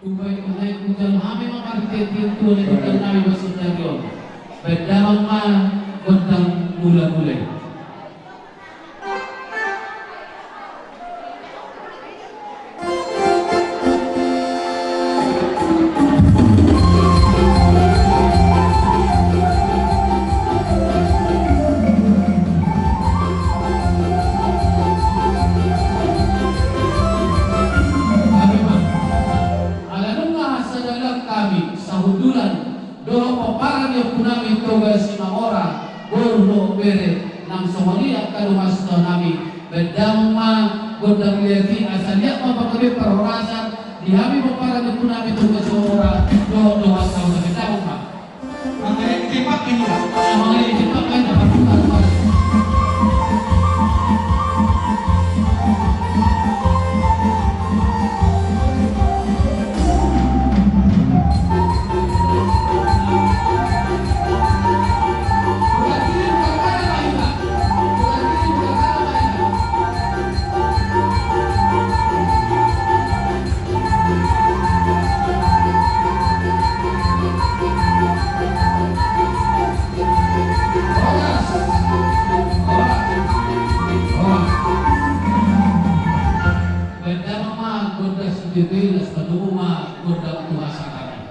Ubay kujal hami mamarti tintu ni kujal nabi basudagyo. Bedamang ma gondang mula-mulay. Doa paparan yang punami toga si mamora borno bere nang somalia kalau mas nami bedamma godang liati asalnya mapakabe perhorasan di habi paparan yang punami toga si mamora doa sama bedamma Mengenai tipak ini lah. mengenai cepat kan dapat putar. Dibilas penuma godang tuasa kami.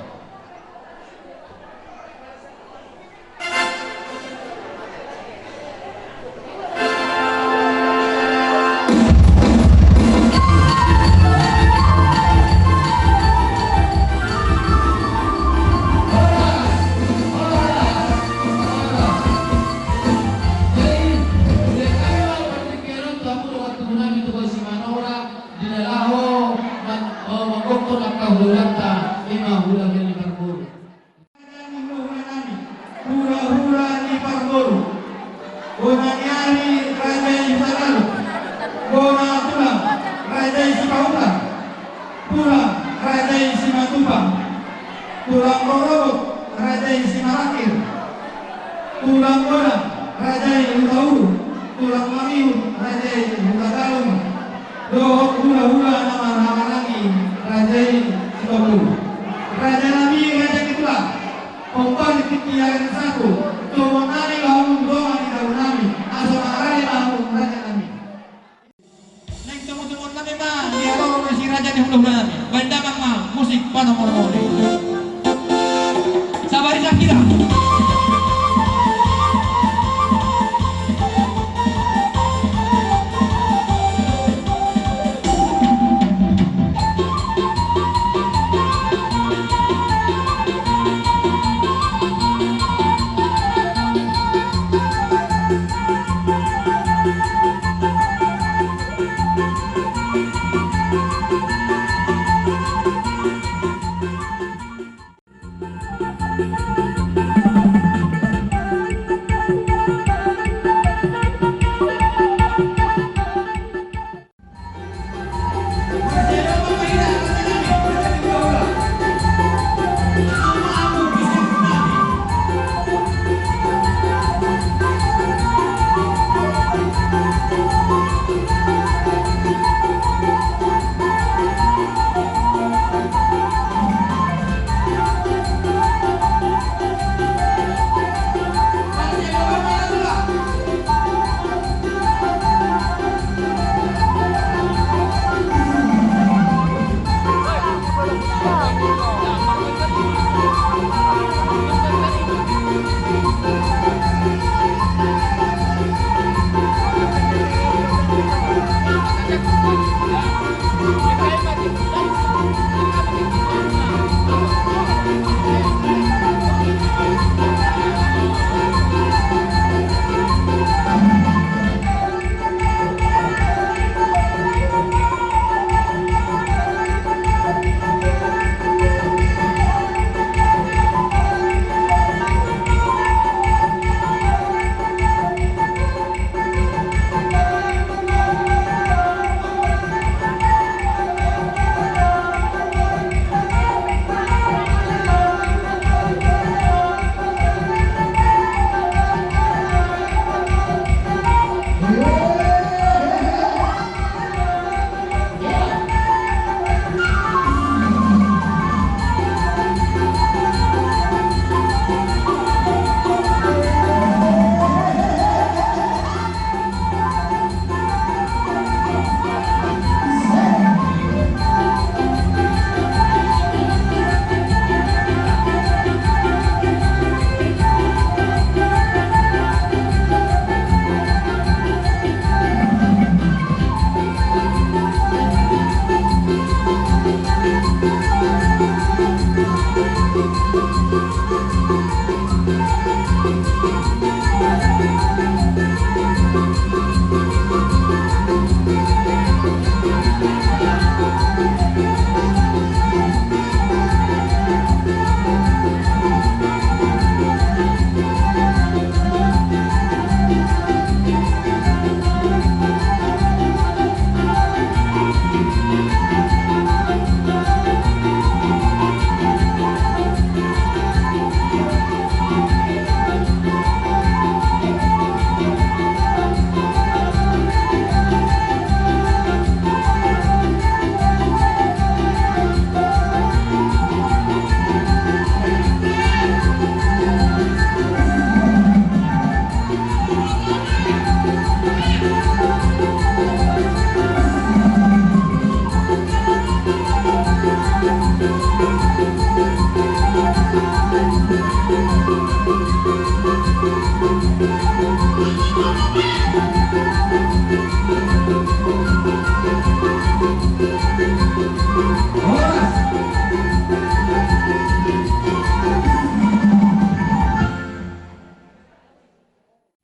Hura-hura di Parboru, Bonanyari Raja Isaralu, Bona Tulang Raja Isipauta, Tulang Raja Isimatubang, Tulang Korobok Raja Isimarakir, Tulang Bona Raja Ilutauru, Tulang Mamiu Raja Ilutagalum, Dohok hura-hura nama-nama lagi Raja Isipauta, Raja Nabi Raja Kitulah, Kompon dipikiran satu, tumonari lahum doa di daun nami, asal arani lahum raja nami. Neng temu-temu nami mah, dia bawa si raja di hulu nami. Bandamang mah, musik panah mormoni. Sabari sakira.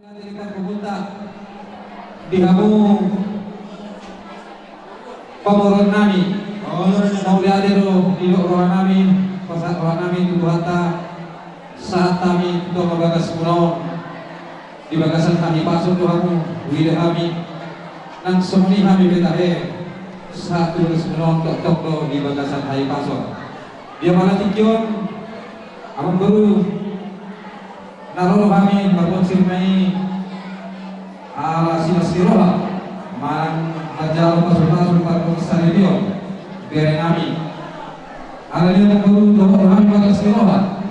di kamu pamoron nami mau diadero di roh nami pasat roh nami itu hata saat kami itu membagas pulau di bagasan kami pasuk kamu wilayah kami nang semuni kami betahe saat tulis menonton toko di bagasan kami pasuk dia malah tikion abang baru naruh kami bangun sirmai ala sirola man hajar pasal pasal dia biar kami ala dia baru doa kami pada sirola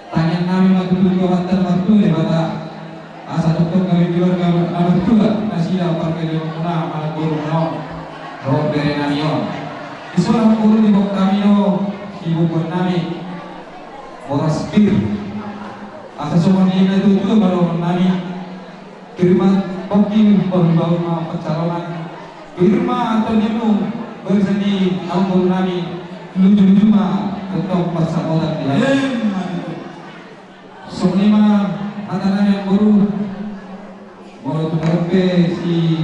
tanya kami waktu itu kawatan waktu ni pada asa doktor kami biar kami nama tua nasi dah pakai dia mana mana guru mana roh biar kami on isulah guru di bawah kami ibu kami orang spir asa semua ini itu baru kami firman pokok pembawa pencalonan firman atau nemu berseni anggur nami lucu cuma tetap persahabatan dia semua hatanan yang baru mau terpe si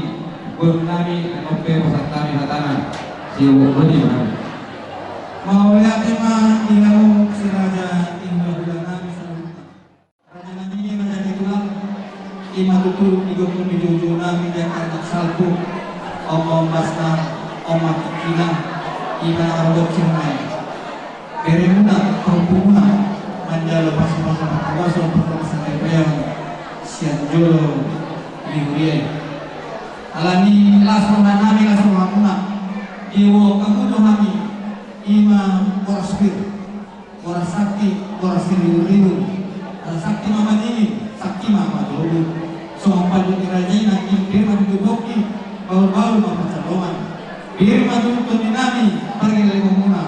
guru nami terpe pasal kami hatanan si bodi mau lihat tema ingamu siraja tinggal bulan nami raja nami ini menjadi tulang ima tutur tiga puluh tujuh nami dan anak salbu omong basna omong kina ima arwah cimai beremuna kampunguna manjalo pasal pasal pasal yang sianjolo liurie alani langsung nami langsung mamuna iwo kamu nami ima waraspir warasakti warasiriu sakti mama ini sakti mama dulu semua padu dirajai nanti firman dudoki baru-baru mama calongan firman tuntun dinami pergi dari komuna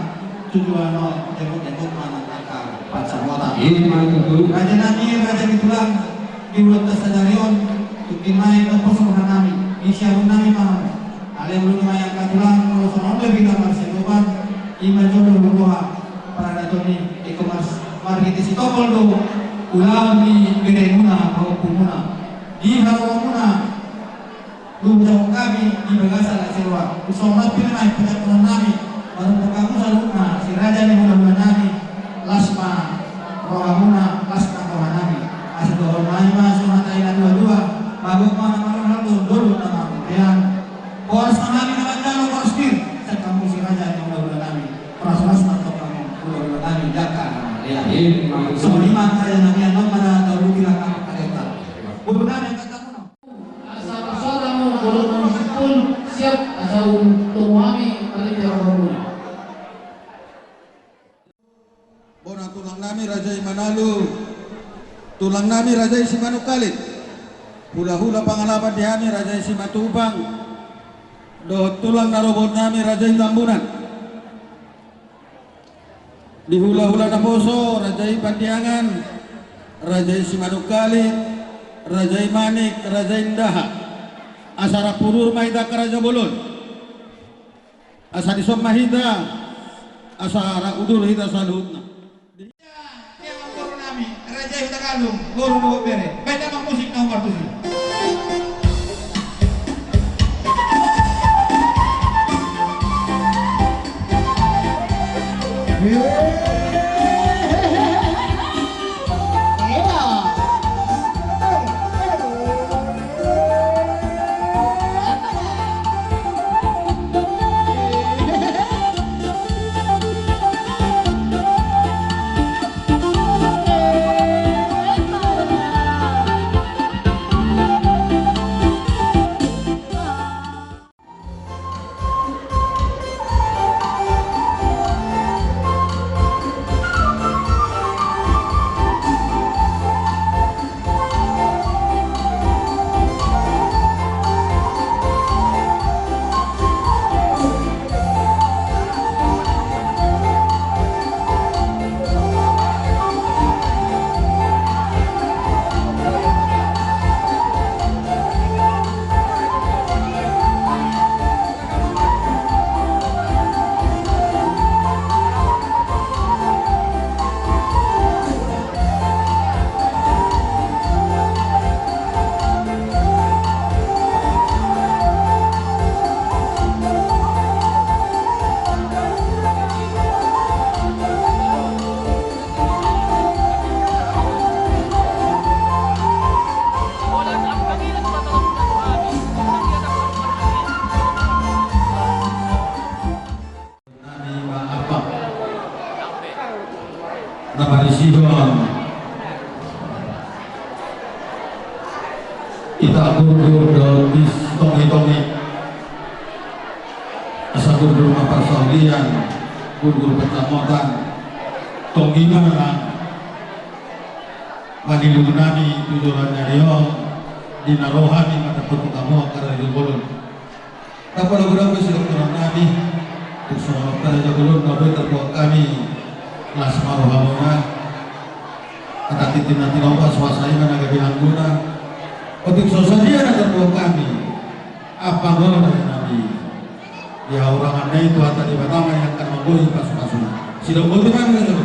tujuan jemput mana akar pacarwata raja nami raja ditulang di ulat tasajarion tukimai nopo semua nami isyaru nami mahal alih belum yang katulang kalau semua lebih gambar sekopan ima jodoh berdoa para datoni e-commerce marketing si topol do ulang di beremuna maupun di haramuna lumjau kami di bagasa la sewa usomat pirmai penyakuran nami baru kamu saluna si raja ni mudah nami lasma rohamuna lasma rohanami asal rohamai ma sunat ayat dua bagok mana mana dulu nama kemudian boras nami nama jalo boras pir kamu si raja ni mudah nami peras atau kamu mudah nami jaka ya semua lima kaya nami yang mana tahu kira kamu kereta mudah yang katamu asal saudaramu belum pun siap asal untuk kami paling jauh. Bona tulang nami Raja Manalu, tulang nami Raja Simanu Kalit, hula-hula pangalapan dihami Raja Simatubang, do tulang narobot nami Raja Tambunan, di hula-hula Naposo Raja Pandiangan, Raja Simanu Kalit, Raja Manik, Raja Indaha, asara purur maida ke Raja Bolon, asari som mahida, asara udur hida salutna. Raja Hita Kalung, guru bawa bere, beda mak musik nomor 7. Ita gurgur daun bis tongi-tongi asa gurgur maparsaulian gurgur kecamatan tongi mana Manilu nami tujuan Rio dina rohani mata putu kamu karena di bolon. Tapi kalau berapa sudah kurang nabi, terus karena jagulun nabi terbuat kami kelas marohamuna. Kata titin nanti nomor swasanya mana kebilang guna. Untuk sosalia terbuat kami. Apa gol dari nabi? Ya orang anda itu tadi pertama yang akan membuat pas-pasuna. Sidang betul kan gitu.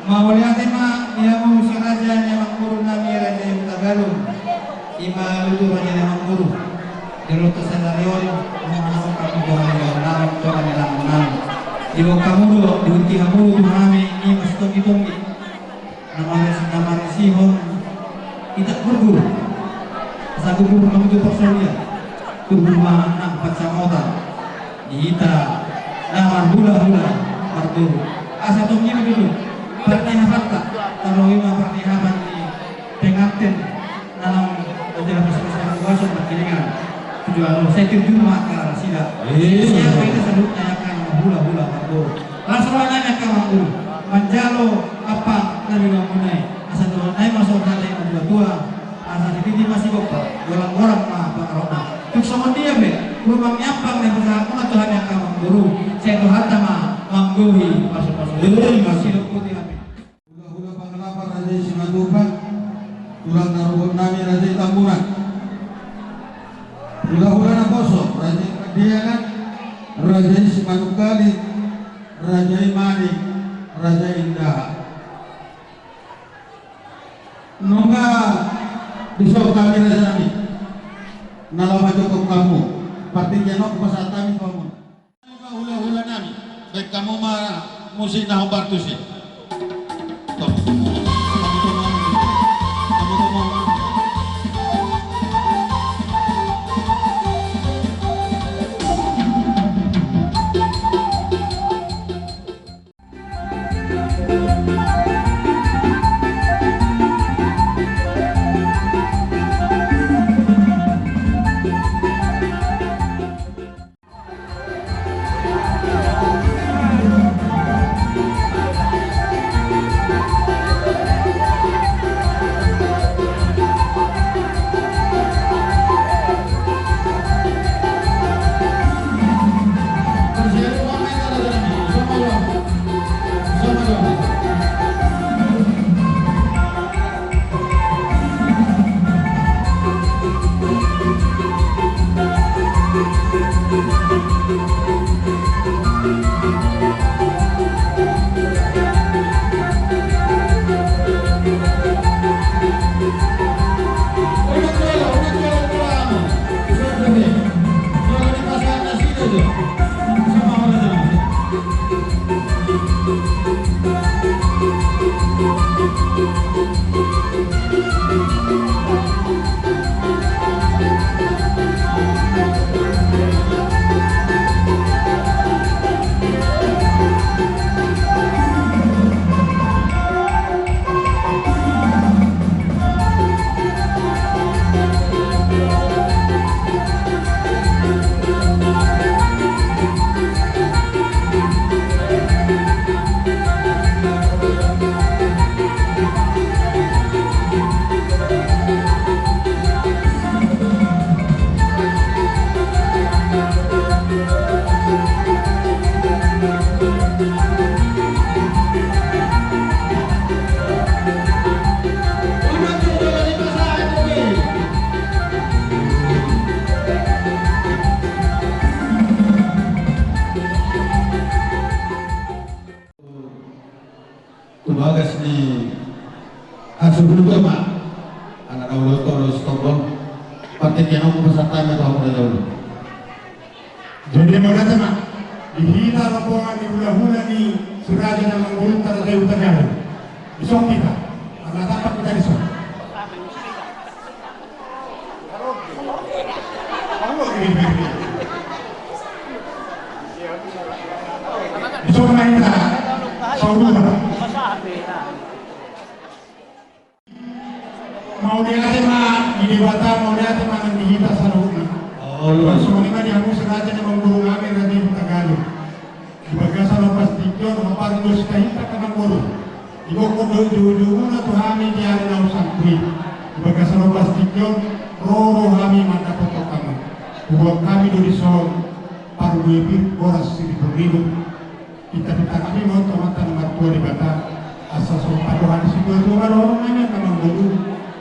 Mau lihat ima ia mau si raja yang guru nami raja yang Tagalog ima lutu raja yang guru dilutu senarion mengenal kamu jangan mengenal jangan mengenal ibu kamu dulu diunti kamu tuh nami ini masih tongi nama resihon tidak berguru satu guru kamu tuh persoalan tuh rumah anak pacamotan dihita nama hula berguru asal tongi begitu Pertanyaan fakta, kalau lima pertanyaan di pengantin dalam ajaran bersama kuasa berkiringan tujuan saya terjumpa ke arah sida. Siapa itu sebutnya akan hula makhluk. Langsung nanya ke makhluk, menjalo apa nabi ngamunai. Asal tuan naik masuk hati yang tua, asal di masih gopa, orang mah pengarona. Tuk sama dia be, rumah nyampang dan bersama Tuhan yang kamu guru. Saya Tuhan sama mangguhi masuk masih putih. Raja Simatupang, tulang narubut nami Raja Tambunan, hula-hula naposo Raja Kadianan, Raja Simanukali, Raja Imani, Raja Indah. Nunga disok kami Raja nami, nalawa cukup kamu, partinya nok pasatami kamu. Hula-hula nami, baik kamu mah musik nahombar tusi. Tubagas ni hasil dulu mak anak awal terus tombol partai yang aku peserta yang tahu pada dahulu. Jadi makanya mak dihina rombongan di hula-hula ni suraja yang menggulung terhadap utara isong kita anak dapat kita isong. Isong main kita saudara. Mau dikasih mah di Batam mau lihat mana dihita saruna. Semua ini dia harus raja yang mengguru kami nanti Tagalog. Di bagasan lepas tidur, mapar dos kahita ka mengguru. Ibu kudu jujur na tuh kami di hari nau santri. Di bagasan lepas tidur, roro kami mata pokok kami. Buat kami do di son paru duit boras sini berhidup. Kita kami mau tomatan nomor 2 di Batam. Asal so paduhan si dua orang kami ka mengguru.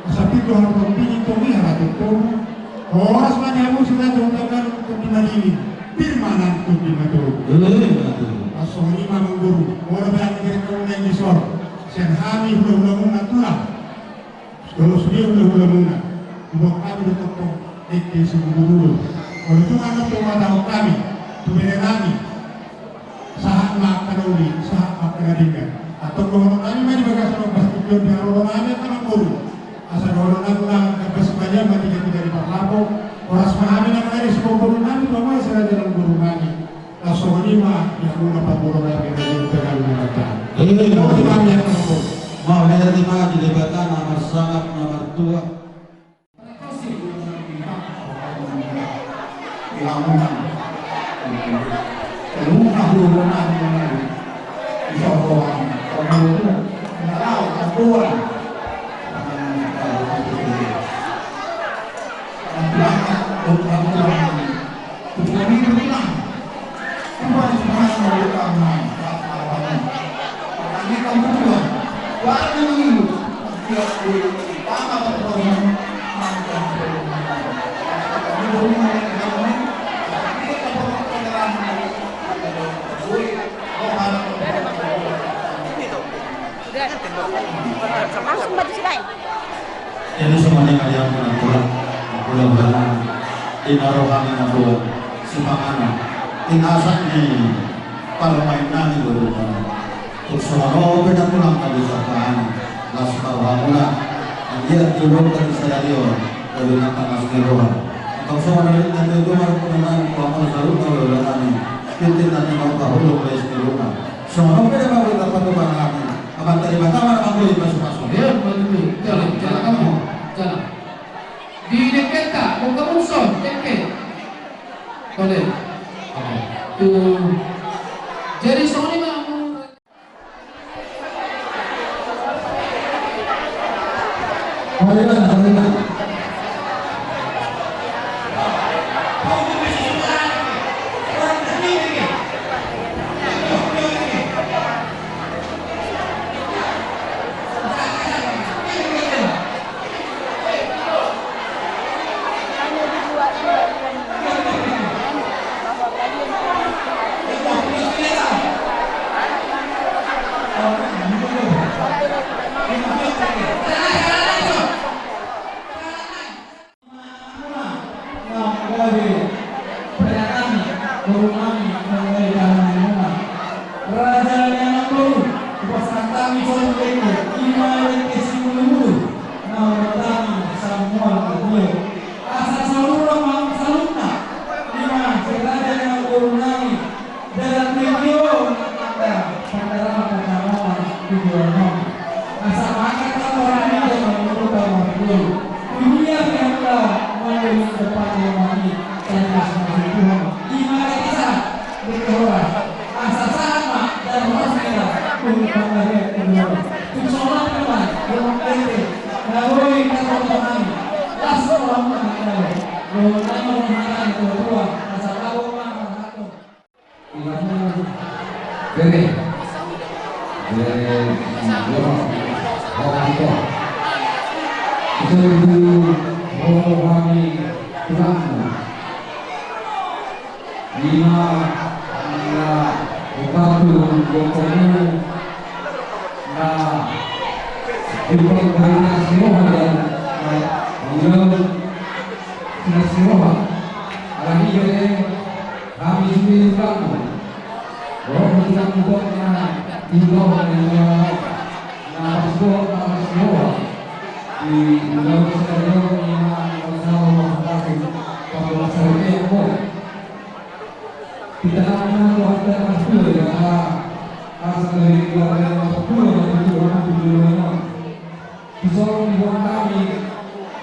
Asal itu harus berpilih tuh lihat itu. Horas mana yang sudah terungkapkan untuk dimadili. Firmanan untuk dimadili. Asal lima mengguru. Orang yang mereka yang disor. Senhami hula-hula tulang. Kalau sudah hula-hula. Buat kami untuk eke sebelum. Kalau itu anak tua tahu kami. Tubere kami. Saat makan uli. Saat makan adingan. Atau kalau kami mari bagas lepas tujuan di orang kami akan mengguru. Asal orang pulang ke sebanyak mati tidak di Papua. Orang semahami yang ada di sebuah guru kami, bawa saya dalam guru kami. Langsung lima yang mengapa guru kami dari Tegal Melaka. Ini kami yang terus. Mau lihat di mana di debatan nomor sangat nomor 2. Dilakukan. Rumah hubungan disokongan. Orang itu tahu campuran. Langsung baju lain. Ini semuanya kalian pulang mudah-mudahan inaro kami nabuat sipakana inasak ni para mainan ni berulang untuk semua beda pulang kali sakaan laskar hamula dia turun dari saya dia dari nata nasgerohan atau semua dari nanti itu baru kemenangan kuamal salut kalau berani pintin nanti mau kahulu dari sekirukan semua beda baru dapat kebanyakan akan terima taman aku di masuk-masuk Ya, betul. Jalan kamu. Jalan. Di dekat tak? Bukan musuh. Dekat. Boleh. Tuh. Jadi soalnya kamu. Bagaimana?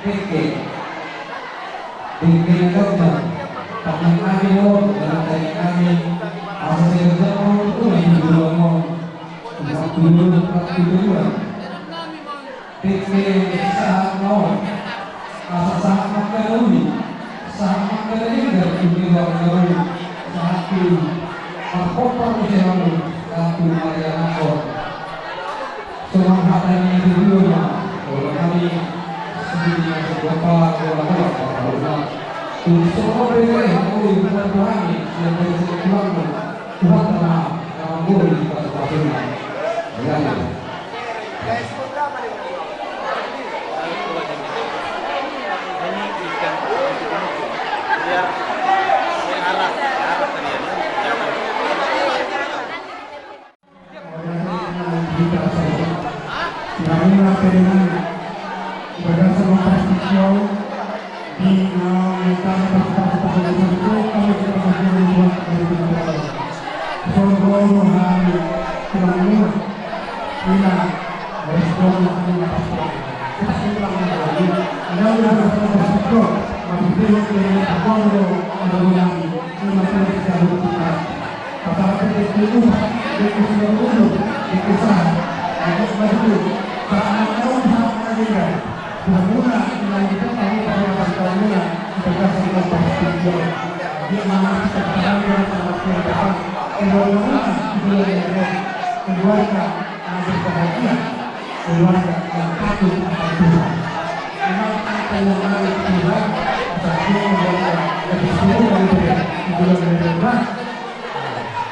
PK dokter tangan kami dalam tanya kami apa saya jauh itu lagi dulu waktu dulu PK saat mau saat makaroni dari dunia makaroni saat apa usahamu aku Mariana Kor semua hatanya di dunia kalau kami sebelumnya beberapa orang semua mereka yang mau diperjuangkan yang berjuang Tuhan telah mengambil di pasal ya.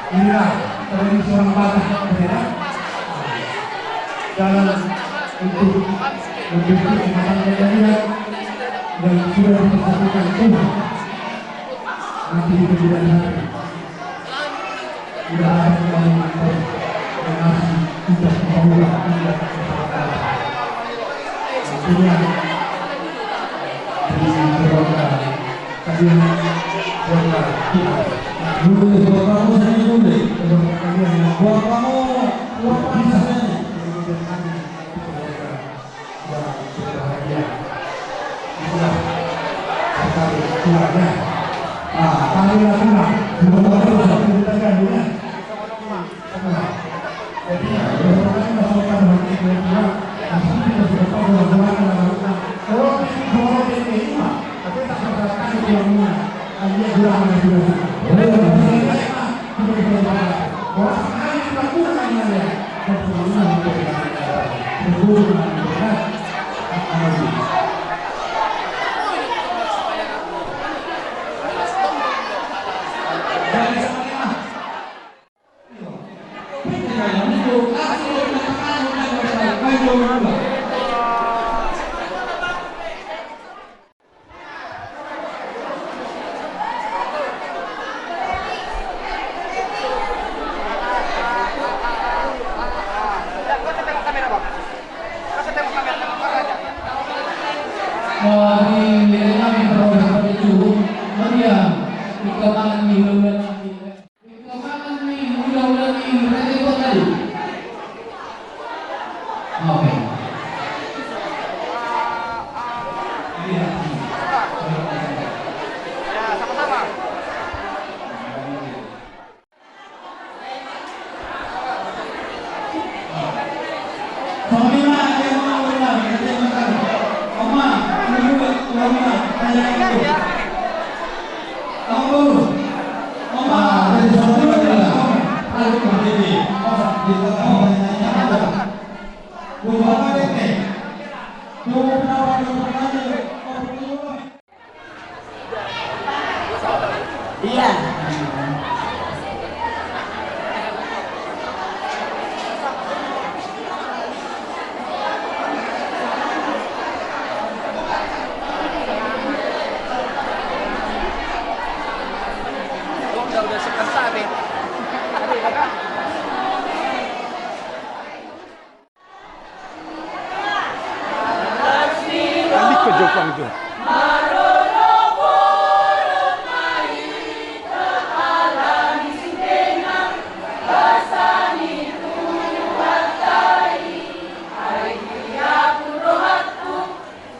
Inilah tradisi orang Batak berbeda dalam untuk membentuk umat kejadian dan sudah dipersatukan Tuhan nanti di kemudian hari. Tidak ada yang mengatur dan masih tidak membawa tidak keselamatan. Tentunya di keluarga kalian keluarga kita. Dulu buat kamu sendiri dulu, buat kamu buat bisa saja. Kemudian kami keluarga yang berbahagia. Itulah sekali keluarga. Kami lakukan semua harus diceritakan dulu. Jadi bagaimana masyarakat hati keluarga, asal kita sudah tahu bagaimana melakukan. Kalau ini tapi tak sertakan keluarga. Dia bilang sudah.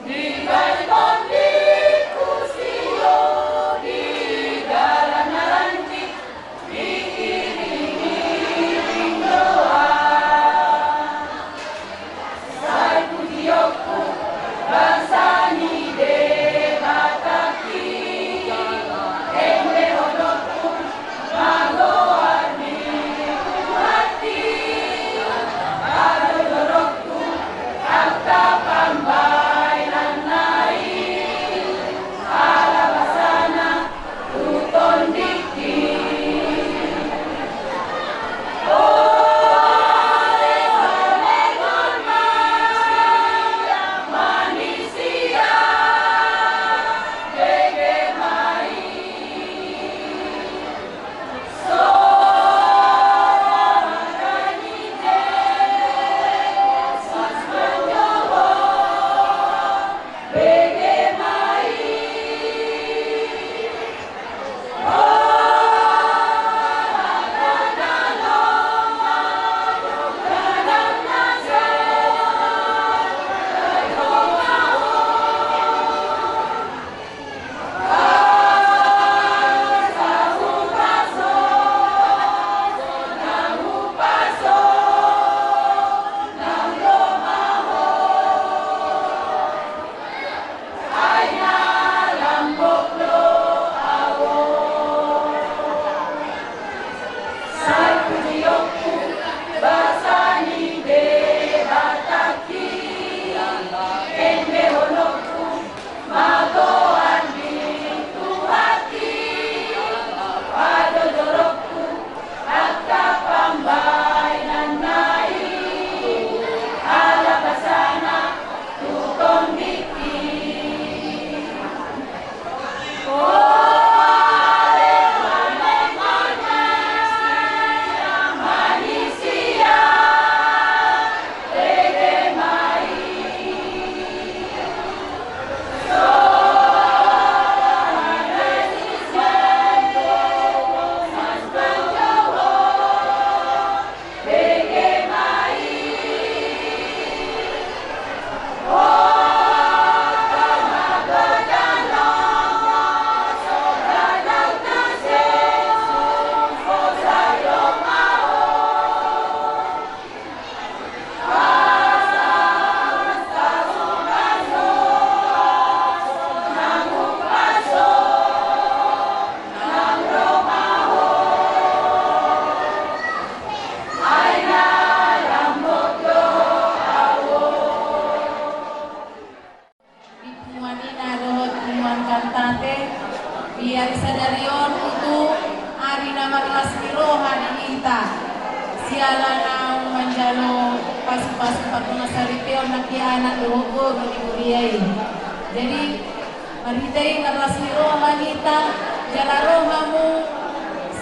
Di Tuhan kantate biar sadarion untuk hari nama kelas roha di kita siala nang manjalo pas-pas patuna saripion nakiana dogo meniguriai. Jadi maritai kelas roha kita jala rohamu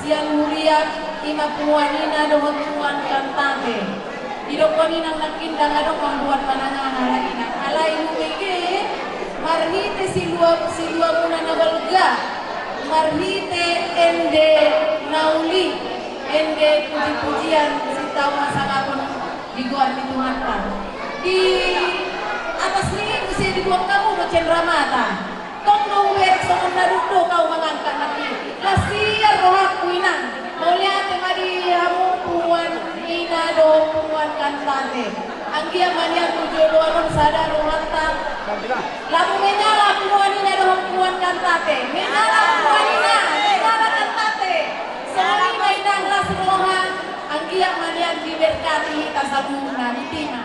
siang muriak ima puanina dohon tuan kantate idokoni nang nakindang adok membuat panangan halaina alai lumege marhite silua muna nabalga marhite ende nauli ende puji-pujian sitau masakapun diguar di Tuhan di atas ini mesti dibuang kamu do cendramata tong do werek songon nadudo kau mengangkat nanti kasihan rohaku inang mau lihat madi hamu puan ina do puan kantante anggia mania tujuh doang sadar rohanta lamu menyala puan ina do puan kantante menyala puan ina menyala kantante soli mainang las roha anggia mania diberkati tasabu naritima.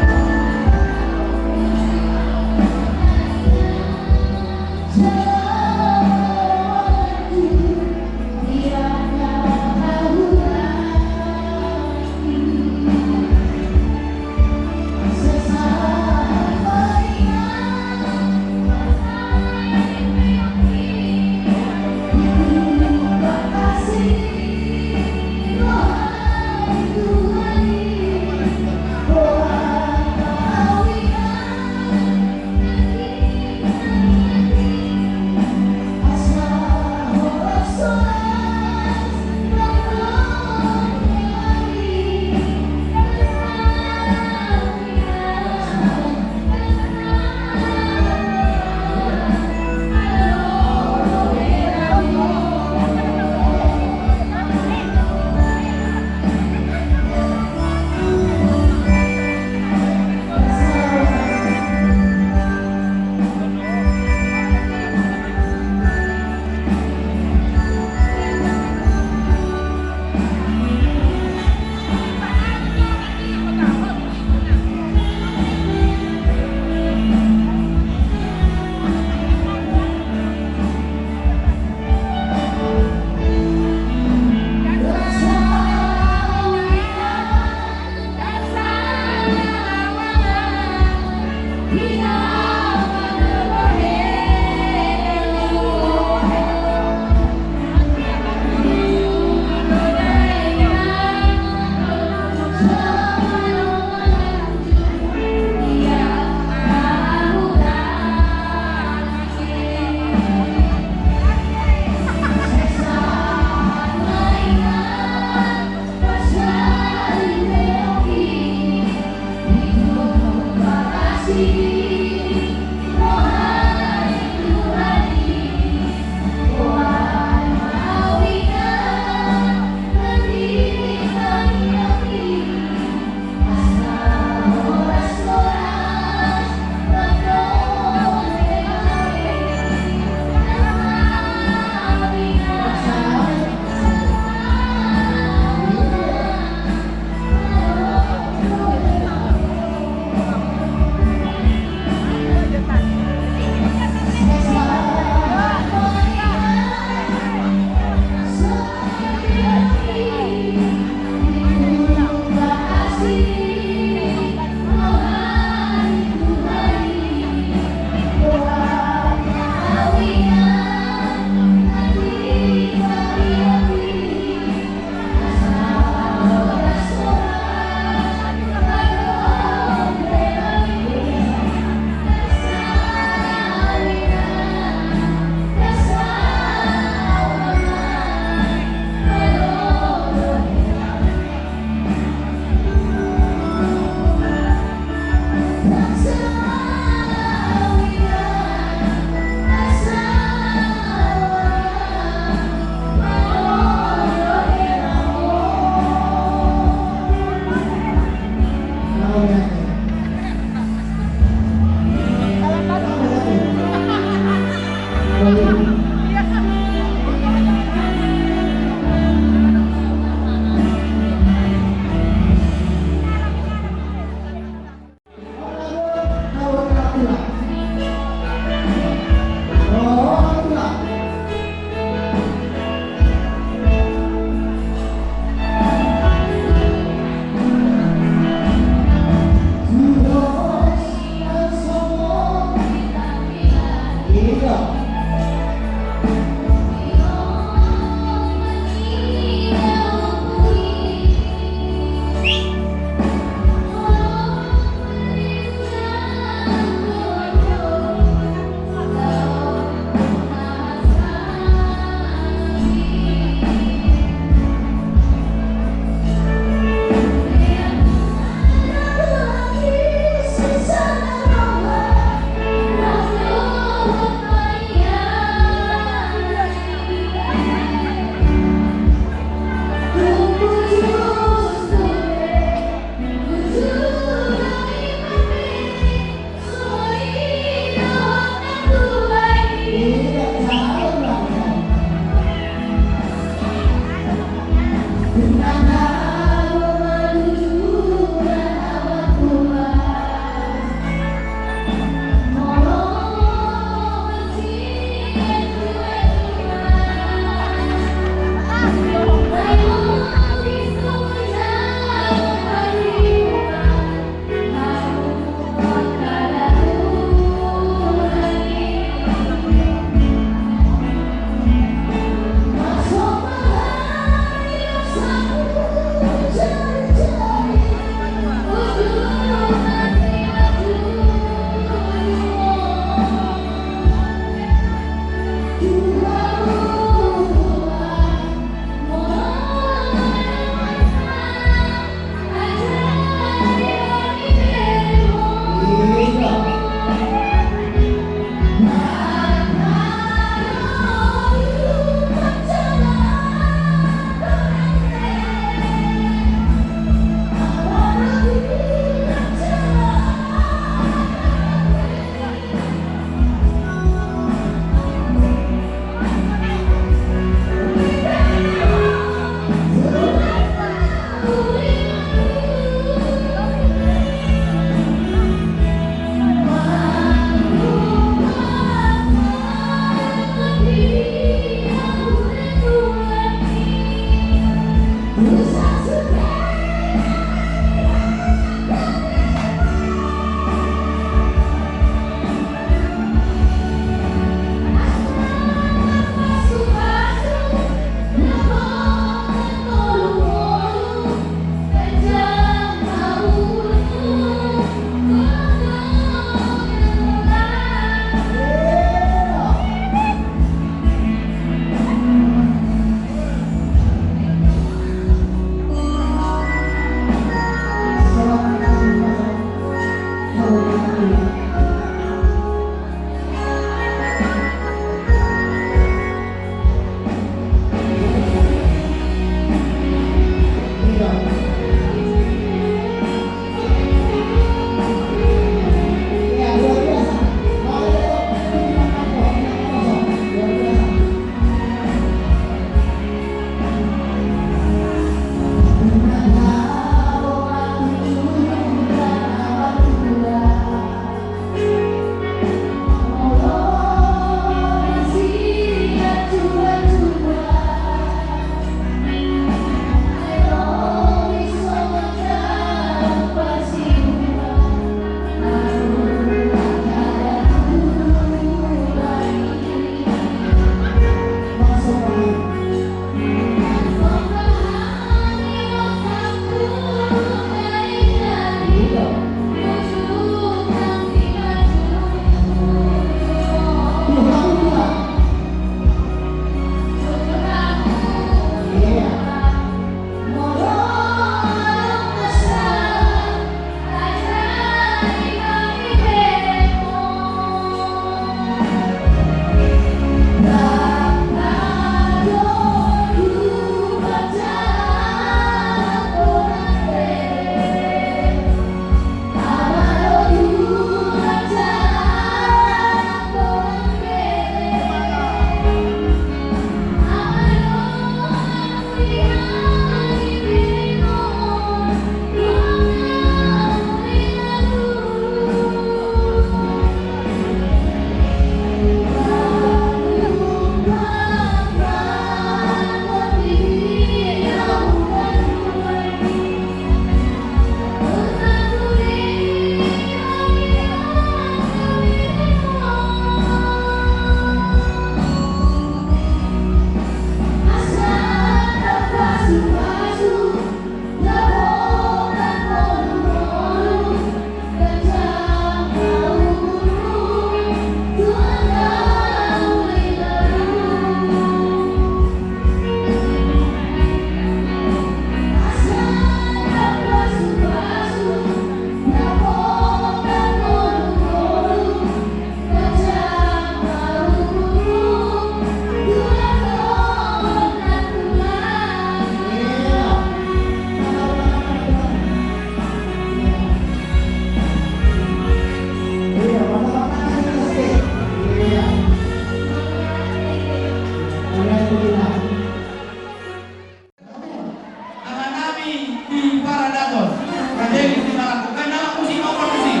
Nama kami di Paradaton. Raja Gusti melakukan nama musik maupun musik.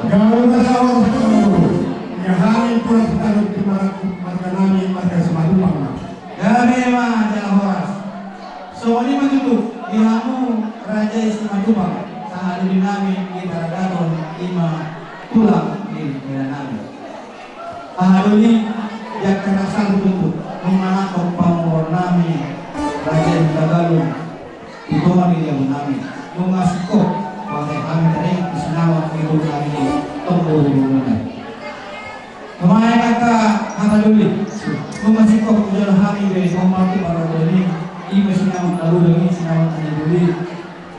Gawang masalah yang hari pulang kita di marga nami marga Simatupang. Memang jalan horas. Soalnya begitu, ilamu Raja Simatupang sangat dinami di Paradaton ima tulang di nami. Ahaduli yang kerasa begitu mengenai pamor nami Raja Tagalog itu kami dia menami mengasih kok pakai kami tering isinawa itu kami tombol di mana. Kemarin kata ahaduli mengasih kok ujar hari dari pembantu Paradaton ima sinawa lalu dengan sinawa ahaduli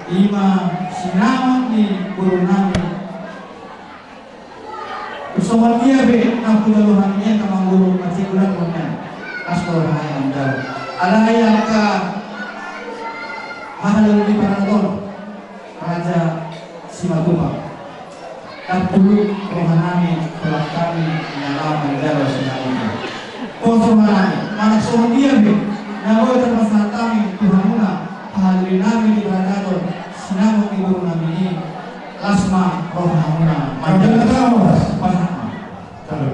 ima sinawa di guru nami. Soal dia be, aku daluhannya kamang guru masih bulan punya asal rahayam dal. Ada yang ke mahal di Paradaton Raja Simatupang. Dan dulu rohanami telah kami dalam negara Sinai. Konsumenami, mana soal dia be, nawa termasuk kami Tuhan mula ahli nami di Paradaton sinamu di guru nami ini lasma rohanamuna. Jangan tahu mas. Kalau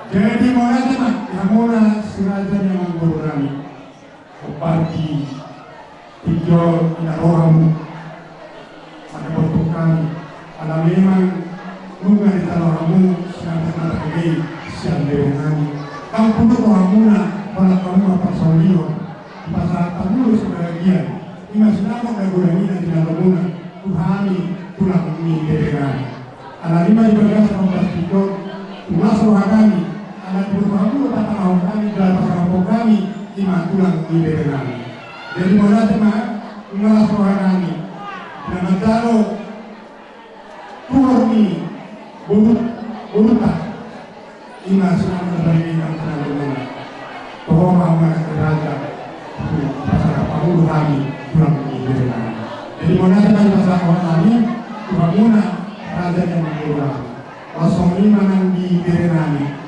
jadi mana teman yang mana sengaja yang guru kami pagi tidur inarohamu pada waktu kami karena memang bukan di talahamu sengaja terjadi siang dengan kamu pun rohamuna pada kamu apa solio pasal tamu sebagian imasinama kagurani dan talahamuna tuhani tulang ini dengan anak lima ibadah sama tidur tulas rohani anak bermahu tanah kami dalam kampung kami lima tulang ini kami. Jadi mana teman tulas rohani dan antara tulang ini buruta lima semua terjadi dalam tanah bahwa mahu raja pasal kampung kami tulang ini kami. Jadi mana teman pasal rohani tulang muna raja yang berdoa. Kosong lima nang di Berenani.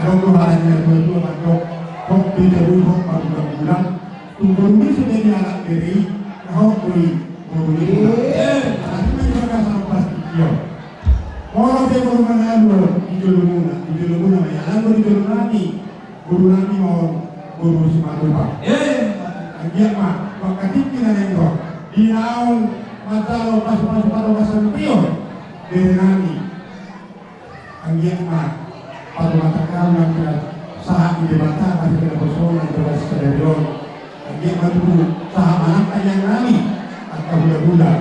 Kalau hanya dua mandok, kok beda dulu pada bulan. Tunggu ini sudah di anak beri, kau beri beri. Nanti mereka sama pasti dia. Kalau dia baru mengalu di Jolumuna, ya lalu di Jolumani, guru nami mau guru Simatupang. Dia mah, waktu kita nengok, di naung matalo pas pada pasal pion, Berenani. Anggian mah pada mata kami yang saat di debata masih tidak bersoal dan berbasis stadion. Anggian mah dulu saham anak ayang kami atau budak-budak.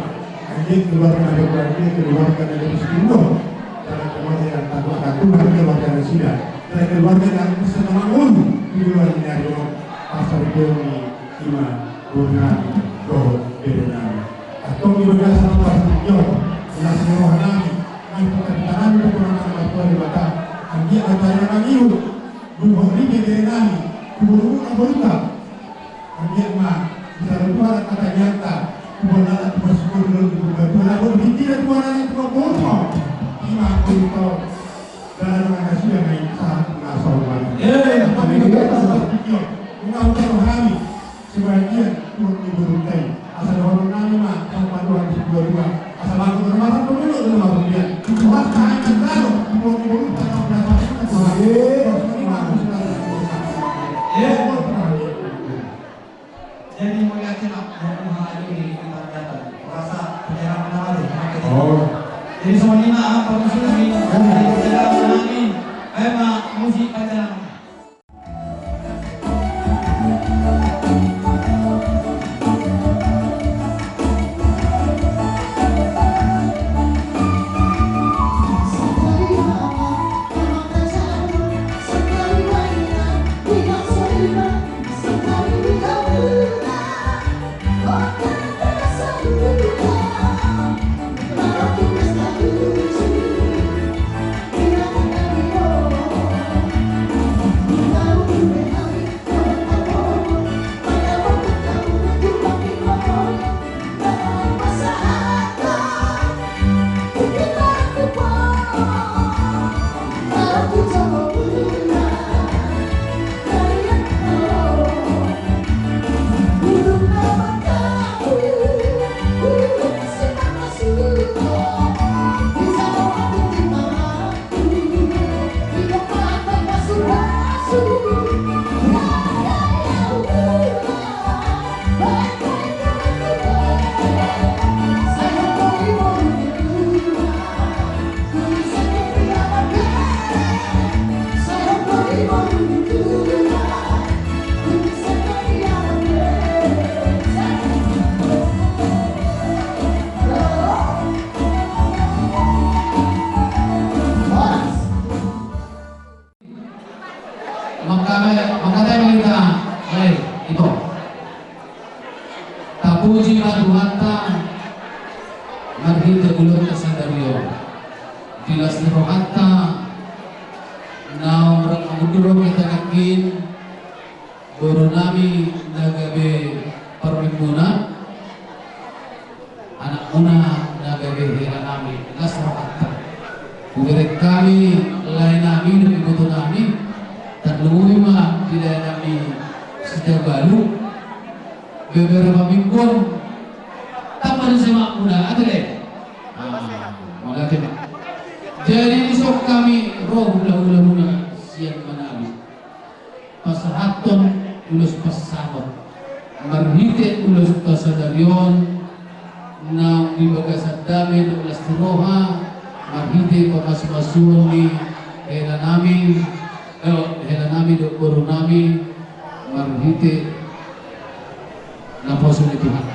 Anggian keluarga dari keluarga keluarga dari Sekundo dan keluarga yang takut Tuhan keluarga dari Sida dan keluarga yang Senamangun di luar dari pasar Joni Ima Gunani Do Berenani atau di bagian sama pasar Joni nasi rohani pekerjaan itu kurang amat di mata. Dia acara namiu, dua ini dari nami, kubur berita. Dia mah bisa lupa kata nyata, kubur anak bersyukur dulu kubur lalu tidak kubur anak kubur. Ima berita dan mengasih yang lain saat mengasal lagi. Tapi kita berpikir, mengajar rohani sebagian kubur diberuntai. Asal orang nami mah sama Tuhan dua asal aku termasuk dulu dalam dia. Wah, kan kalau kubur tak berapa. jadi melihatnya aku hari ini Jadi semua lima permisi kami dari jalan kami. Musik aja. Tapuji Tuhan marhita ulun kesadario dilas rohata na orang muduro kita yakin guru nami nagabe permimuna anak muna nagabe hira nami las rohata kubere kami lain nami demi butuh nami dan lumima tidak nami sejak baru beberapa minggu taman semak muda ada deh. Makasih Pak. Jadi besok kami roh ulah muna siang menabi. Pasahaton ulus pasabot. Marhite ulus pasadarion na ibagasan dami ulas tiroha marhite pamasmasuan ni hela nami do guru nami marhite na poso ni Tuhan.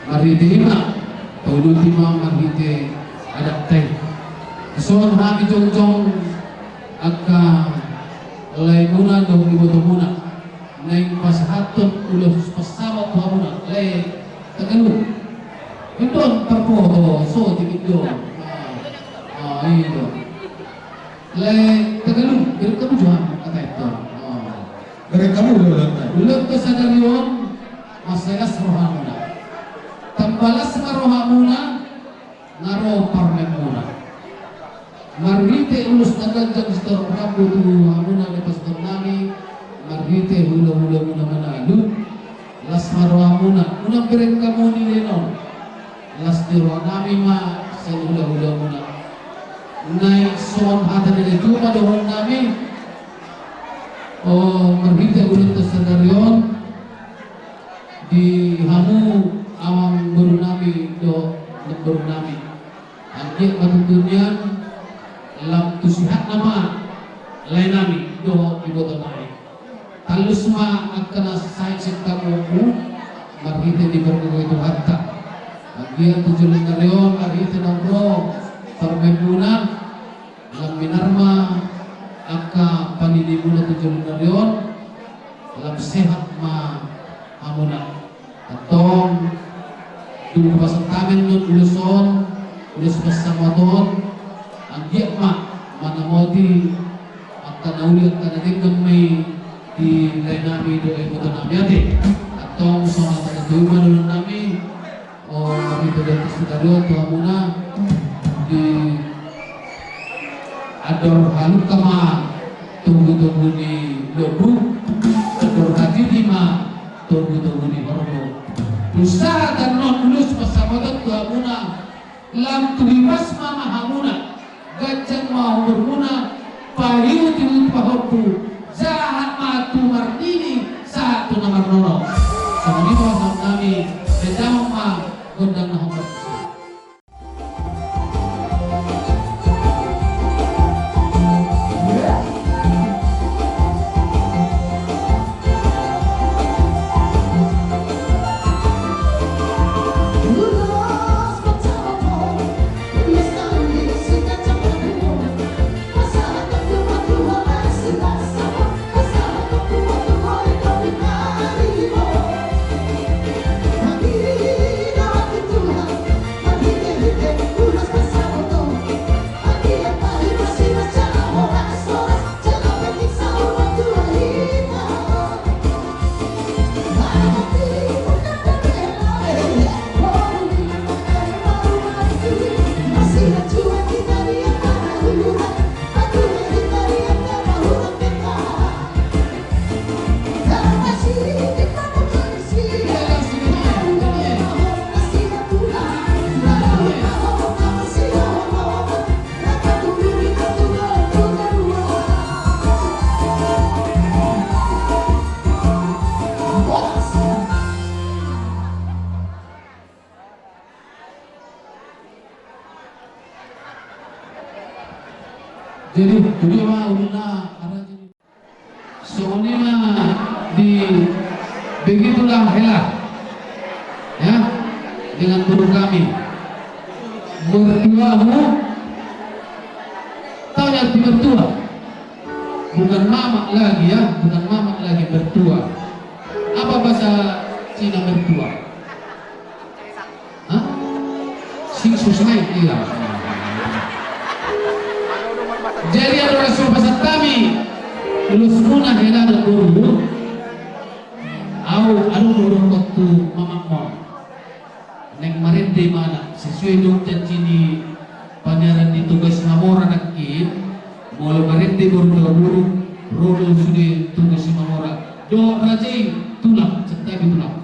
Marhite na ultima marhite adaptay. So kami jong agka lay muna do iboto muna nay pasahaton ulos pasawat to muna lay tagalu. Ito ang perpo so tibido. Ito. Lay tagalu pero kamu jual kata itu. Dari kamu Ulang kesadarion masalah rohamuna. Tambalas nga rohamuna ngaro parmen muna. Marhite ulus nagagag istor Prabu tu hamuna ni pastor nami marhite hula muna manalu las marohamuna unang bereng kamu ni lenon las di nami ma sa hula muna naik soan hata dari itu madohon nami marhite ulit kesadarion di hamu awang guru nami do guru nami anjir matutunian lam tusihat nama lain nami do iboto nami talus ma akana sain sekamu marhite di berkuku itu hatta agian tujuan ngarion marhite nongro permebunan lam minarma akka panini muna tujuan ngarion lam sehat ma amuna atong dulu pasang tamen nun uluson ulus pasamaton ang ma mana modi akan nauli akan natin may di lain nami do ay buto nami ate atong sa mga tuman nun nami o dito dito sa dalawang tuwa muna di ador haluk kama tunggu ni lobu ador hati di ma tunggu ni hormo usaha dan non lulus pasamaton tuwa muna lam tulipas mama hamuna gajang mau bermuna pariu timun pahorku jahat matu martini satu nomor nono sama sama kami sedang ma gondang nahong Jadi kedua uluna arah jadi soalnya di begitulah helah ya dengan guru kami mertuamu tahu yang arti mertua bukan mama lagi ya bukan mama lagi mertua apa bahasa Cina mertua hah? Sing susai iya jadi ada rasul bahasa kami lulus munah helah dan guru au anu dorong waktu mamakmo neng marende mana sesuai dong janji di panyaran di tugas Mamora nakin mulai marende buru rodo sudah tugas Mamora do rajai tulang cetai tulang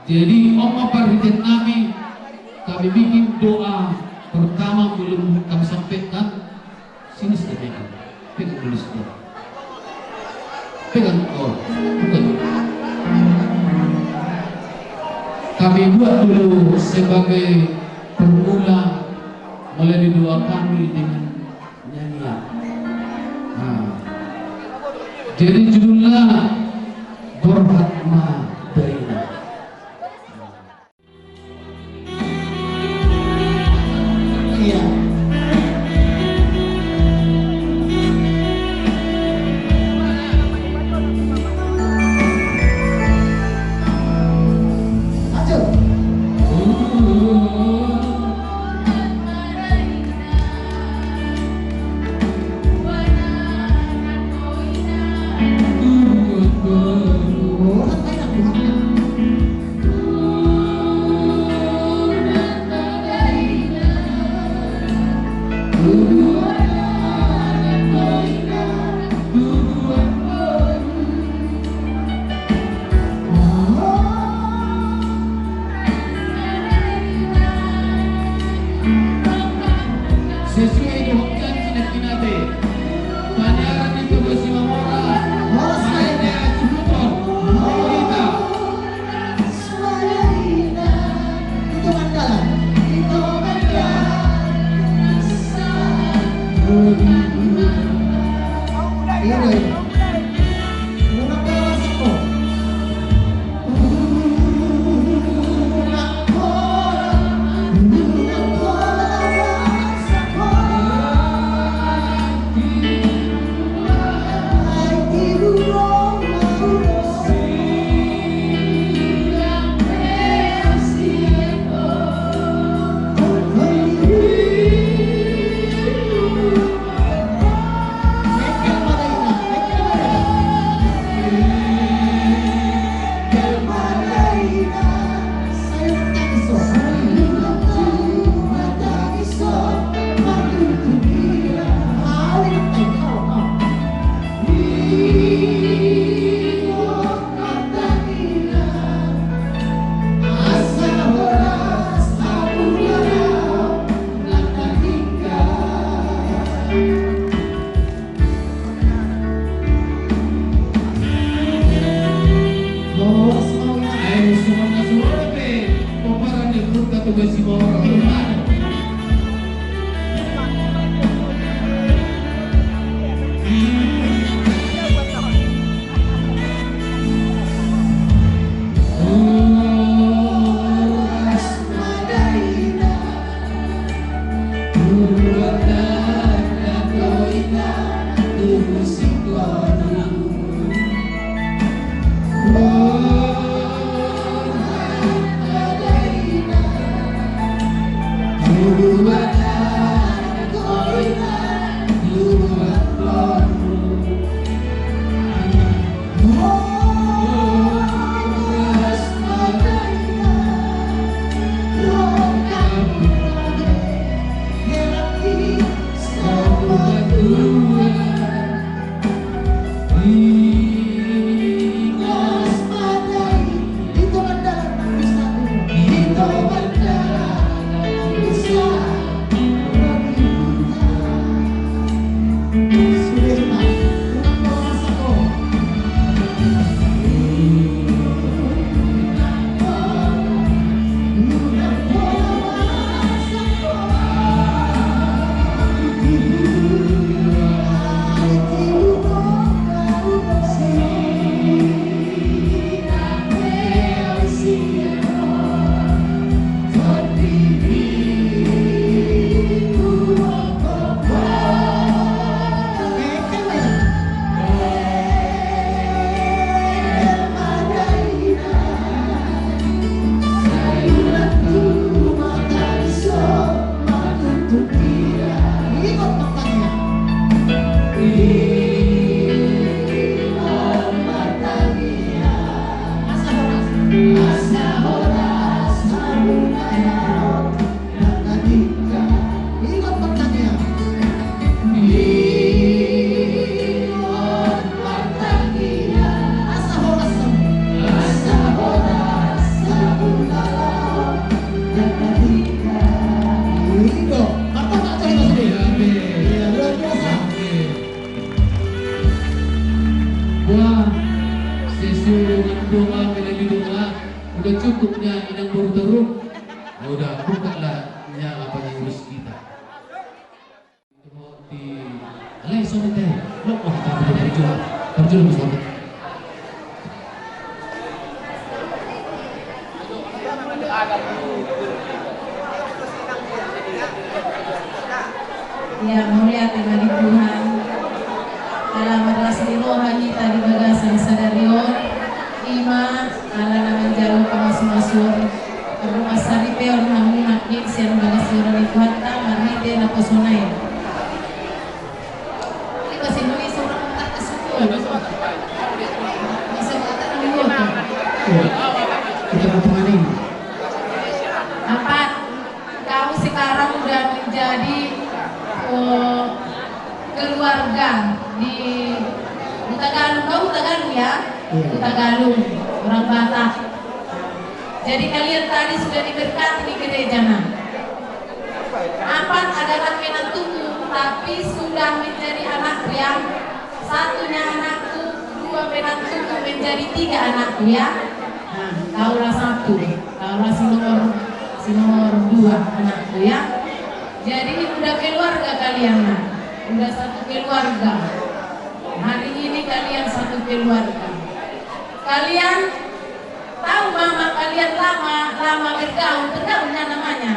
jadi oma parhiten kami bikin doa pertama belum kami sampaikan sini sedikit pegang dulu sedikit pegang bukan kami buat dulu sebagai permula mulai doa kami dengan nyanyian. Jadi judulnya Berhatma Daina. Iya. Sesuai dengan janji nakinate panyaran itu besi Mamora mainnya Ciputon kita Itu mandalan. Ini. Murah bawasku. besi Mamora Itu, apa tak cerita sendiri? Iya, luar biasa. Wah, sesuatu doa lagi doa udah cukupnya inang baru teruk. Udah bukalah yang apa yang urus kita. Di alai sobat teh, lo mau kita berjuang sobat. Ya mulia Tuhan Tuhan dalam relasi rohani tadi bagasan sadarion ima ala naman jauh kamasur rumah sari peon namun nakin siang bagasuran itu hatta marite na posonay ini bahasa Indonesia orang tak kesuku bisa kata nama Kita bertemu ini. apa kamu sekarang udah menjadi keluarga di Tagalog, kamu Tagalog ya? Iya. Tagalog, orang Batak. Jadi kalian tadi sudah diberkati di gereja nah. Apa adalah menantuku, tapi sudah menjadi anak yang satunya anakku, dua menantuku menjadi tiga anakku ya. Nah, kaulah satu, kaulah si nomor dua anakku ya. Jadi udah keluarga kalian nah, udah satu keluarga. Hari ini kalian satu keluarga. Kalian tahu mama kalian lama bergaulnya namanya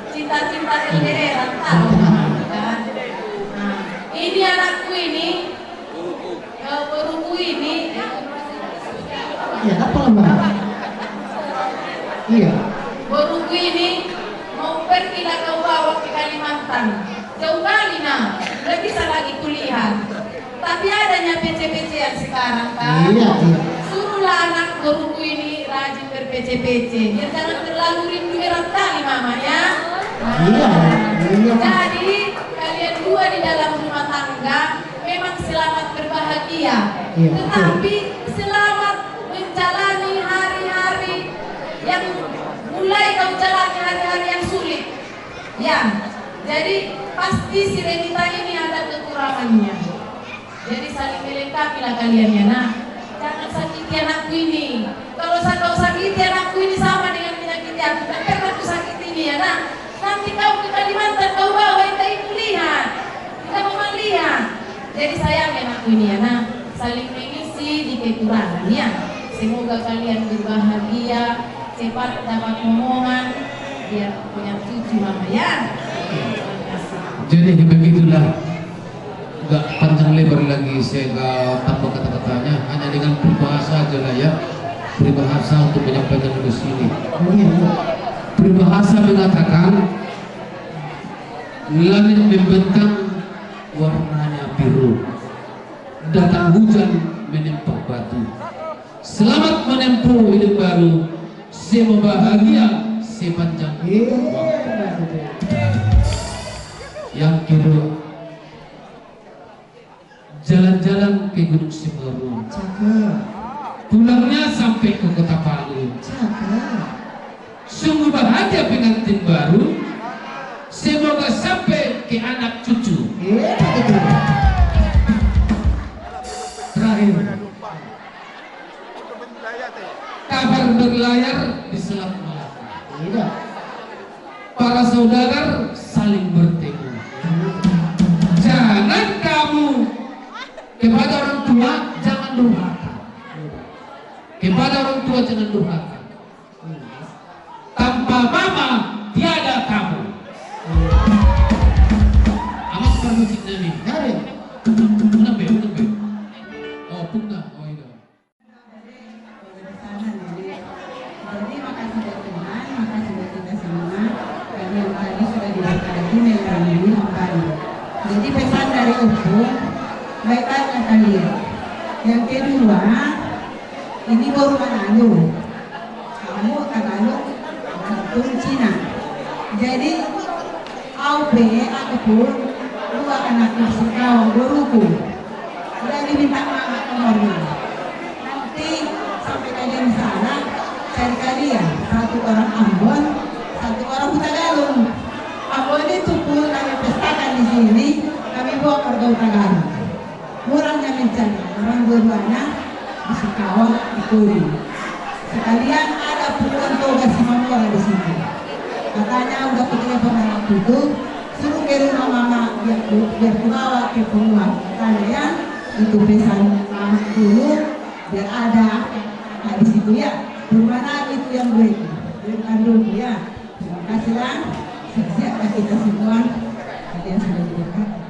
cinta-cinta LDR tahu mama kan? Nah, ini anakku ini, guruku ini. Iya, apa lama? Iya. Guruku ini mau pergi lah kau bawa ke Kalimantan. Jauh kali nah, udah bisa lagi kuliah. Tapi adanya PC-PC-an sekarang kan. Iya. Suruhlah anak guruku ini rajin ber-PC-PC. Biar jangan terlalu rindu berat kali mamanya. Iya. Jadi kalian dua di dalam rumah tangga memang selamat berbahagia. Iya, Tetapi selamat menjalani hari-hari yang mulai kau jalani hari-hari yang sulit. Ya, jadi pasti si Renita ini ada kekurangannya. Jadi saling melengkapi lah kalian ya. Nah, jangan sakiti anakku ini. Kalau kau sakiti anakku ini sama dengan menyakiti aku. Dan pernah aku sakiti dia. Nah, nanti kau ke Kalimantan kau bawa kita itu lihat. Kita mau lihat. Jadi sayang anakku ini ya. Nah, saling mengisi di kekurangan ya. Semoga kalian berbahagia, cepat dapat omongan, biar punya cucu mama ya. Jadi begitulah, nggak panjang lebar lagi saya nggak tambah kata-katanya, hanya dengan peribahasa aja lah ya, peribahasa untuk menyampaikan di sini. Peribahasa mengatakan langit membentang warnanya biru, datang hujan menimpa batu. Selamat menempuh hidup baru, semoga bahagia sepanjang waktu. Yang kedua, jalan-jalan ke Gunung Semeru. Pulangnya sampai ke Kota Palu. Sungguh bahagia pengantin baru, semoga sampai ke anak cucu. Terakhir, kabar berlayar di Selat Malaka. Para saudara saling bertemu. Jangan kamu kepada orang tua jangan durhaka. Kepada orang tua jangan durhaka. Tanpa mama tiada kamu. Amat perlu cinta nih. Kenapa? Oh punta. Oh iya. Jadi makasih buat Tuhan, makasih buat kita semua. Kalian tadi sudah diberkati melalui kembali. Jadi pesan dari Upu, baik-baiklah kalian. Yang kedua, ini baru Manado. Kamu Tagalog, aku Cina. Jadi AUP ataupun dua anak kau guruku udah diminta maaf nomornya. Nanti sampai kalian sana cari kalian satu orang Ambon, satu sini kami bawa warga Utagalu. Murahnya bencana, orang dua-duanya bisa kawal ikut. Sekalian ada puluhan toga Simamora di sini. Katanya udah telepon anak itu, suruh ke rumah mama biar kubawa ke pengumuman. Katanya ya, itu pesan mama dulu biar ada di situ ya. Rumah itu yang gue kandung ya. Terima kasih lah. Siap-siap kita semua. Kalian sudah berkat.